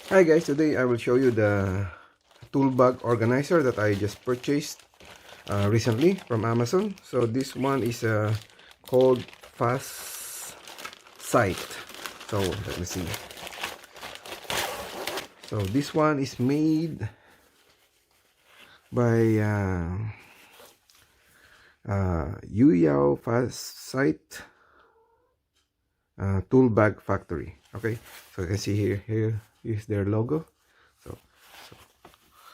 Hi guys, today I will show you the tool bag organizer that I just purchased recently from Amazon. So this one is called Fasite. So let me see. So this one is made by Yuyao Fasite Tool Bag Factory. Okay, so you can see here is their logo.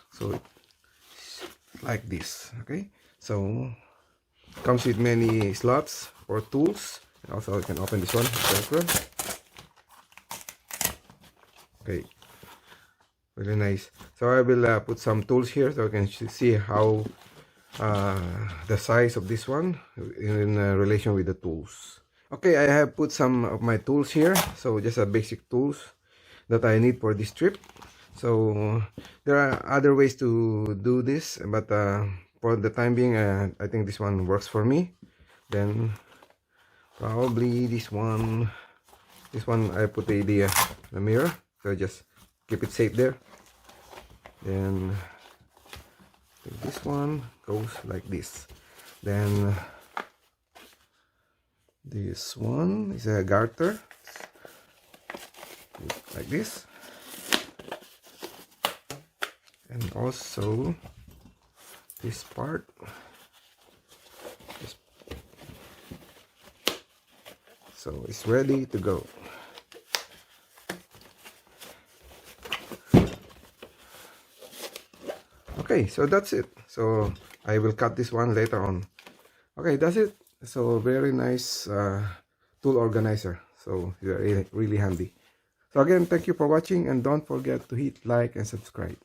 So like this. Okay, so comes with many slots for tools. Also you can open this one. Okay, really nice. So I will put some tools here so you can see how the size of this one in relation with the tools. Okay, I have put some of my tools here. So just a basic tools that I need for this trip. So there are other ways to do this, but for the time being, I think this one works for me. Then probably this one I put the mirror, so just keep it safe there. Then this one goes like this. Then this one is a garter like this, and also this part is, so it's ready to go. Okay, so that's it. So I will cut this one later on. Okay, that's it. So very nice tool organizer. So really handy. So again, thank you for watching, and don't forget to hit like and subscribe.